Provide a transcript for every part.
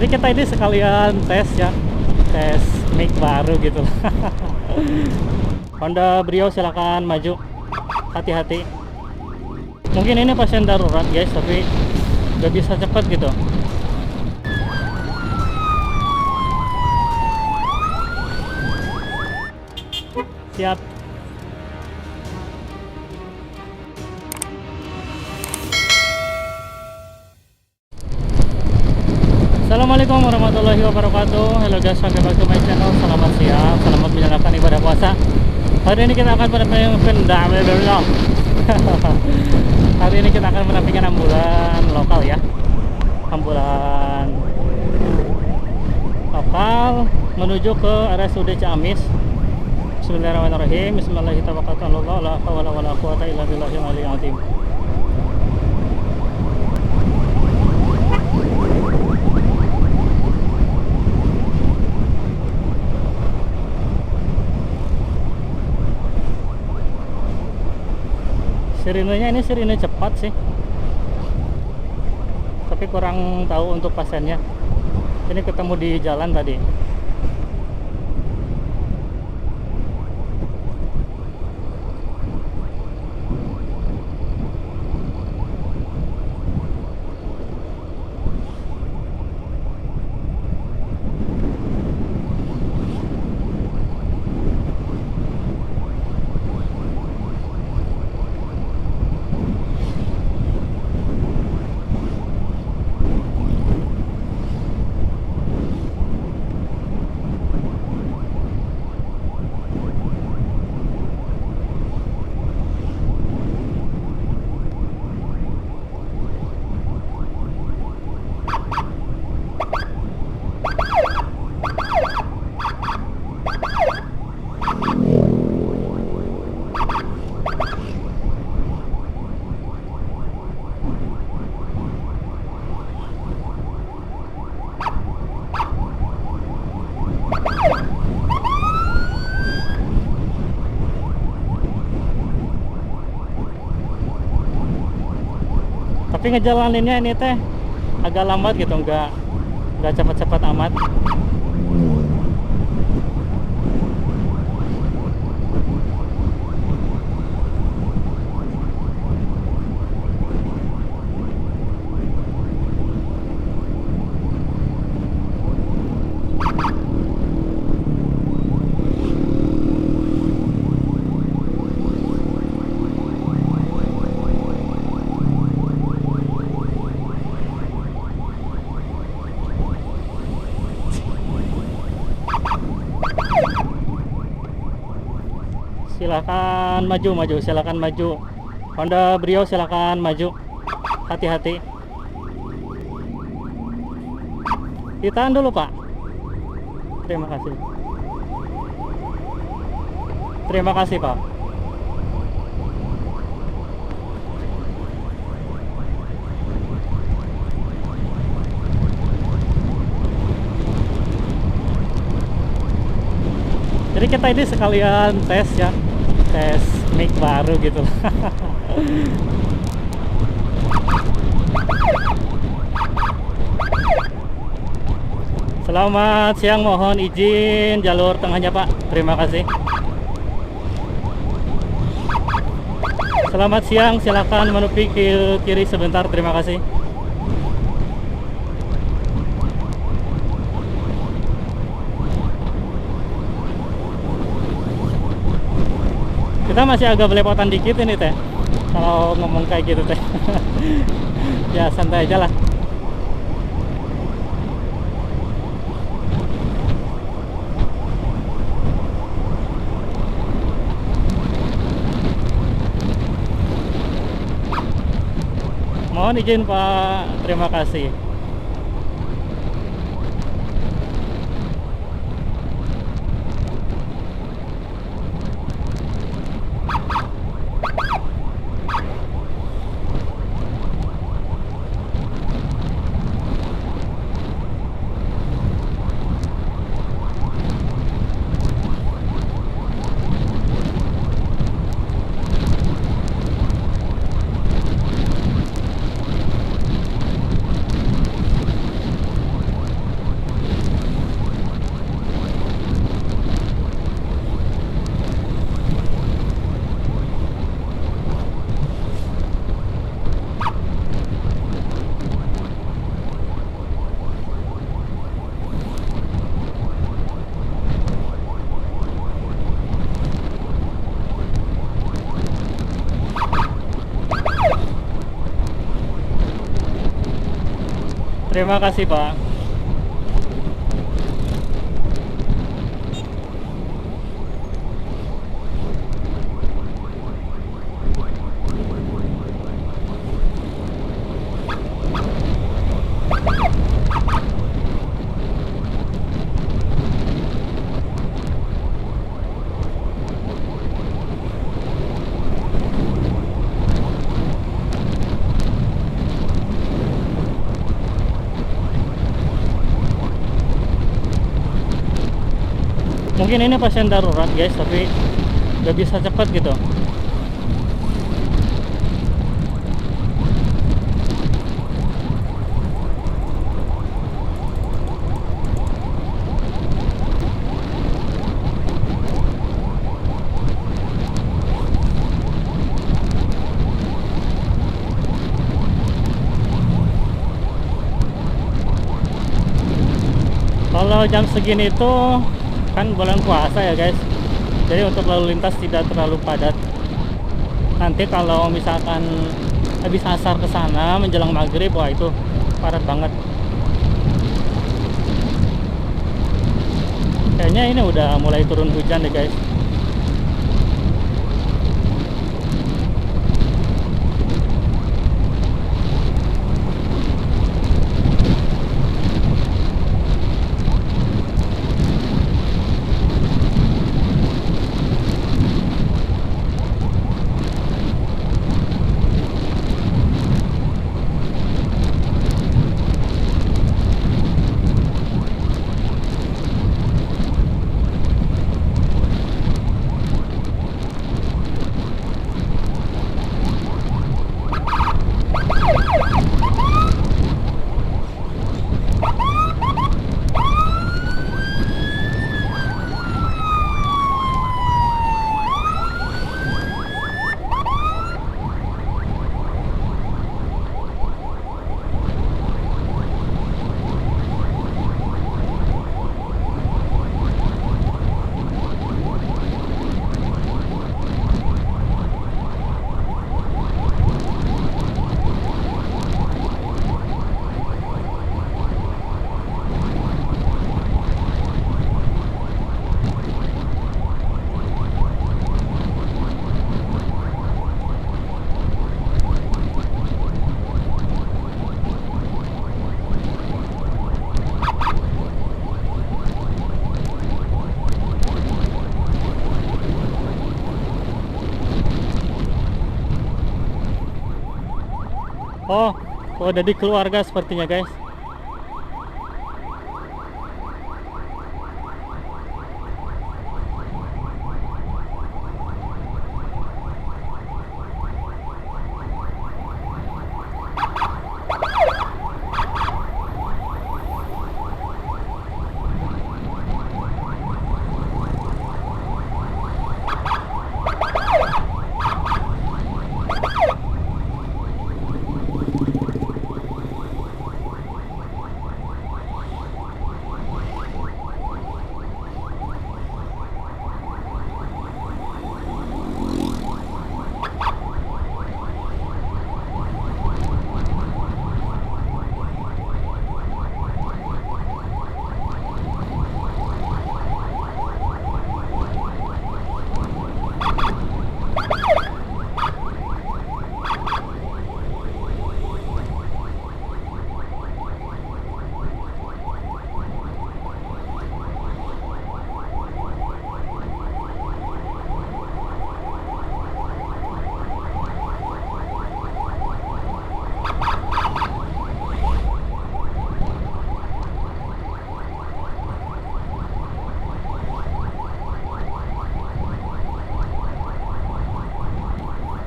Jadi kita ini sekalian tes ya, tes mic baru gitu. Honda Brio silakan maju, hati-hati. Mungkin ini pasien darurat guys, tapi nggak bisa cepet gitu. Siap. Assalamualaikum warahmatullahi wabarakatuh. Hello guys, welcome back to my channel. Selamat siang, selamat menjalankan ibadah puasa. Hari ini kita akan Hari ini kita akan menampilkan ambulan lokal ya, ambulan lokal menuju ke RSUD Ciamis. Bismillahirrahmanirrahim. Bismillahirrahmanirrahim. La hawla wala quwata illa billahil aliyyil azim. Sirinenya ini sirine cepat sih, tapi kurang tahu untuk pasiennya. Ini ketemu di jalan tadi. Tapi ngejalaninnya ini teh agak lambat gitu, nggak cepat-cepat amat. Silakan maju, silakan maju. Honda Brio silakan maju, hati-hati. Ditahan dulu Pak. Terima kasih. Terima kasih Pak. Jadi kita ini sekalian tes ya, tes mic baru gitu. Selamat siang, mohon izin jalur tengahnya Pak. Terima kasih. Selamat siang, silakan menuju ke kiri sebentar. Terima kasih. Kita masih agak belepotan dikit ini teh, kalau ngomong kayak gitu teh. Ya santai aja lah. Mohon izin Pak, terima kasih. Terima kasih Pak. Mungkin ini pasien darurat guys, tapi gak bisa cepat gitu. Kalau jam segini tuh kan bulan puasa ya guys, jadi untuk lalu lintas tidak terlalu padat. Nanti kalau misalkan habis asar ke sana menjelang maghrib, wah itu padat banget. Kayaknya ini udah mulai turun hujan deh guys. Oh, udah di keluarga sepertinya guys.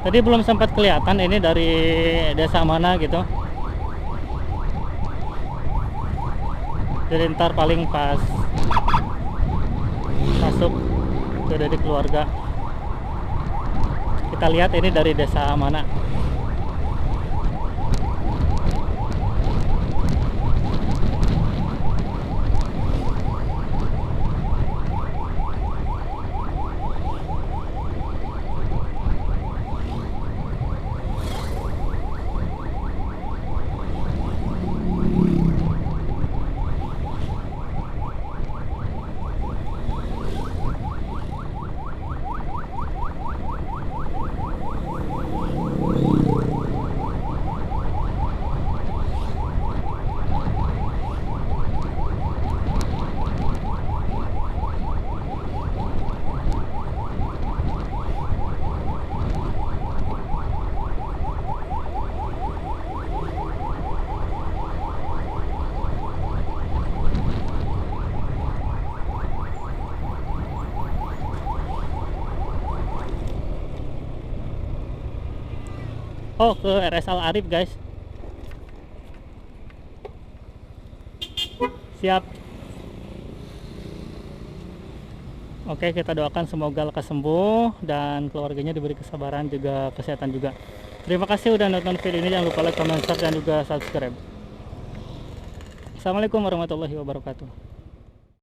Tadi belum sempat kelihatan ini dari desa mana gitu. Jadi ntar paling pas masuk ke dari keluarga, kita lihat ini dari desa mana. Oh, ke RS Al Arif guys. Siap. Oke, kita doakan semoga lekas sembuh dan keluarganya diberi kesabaran juga kesehatan juga. Terima kasih udah nonton video ini, jangan lupa like, comment, share dan juga subscribe. Assalamualaikum warahmatullahi wabarakatuh.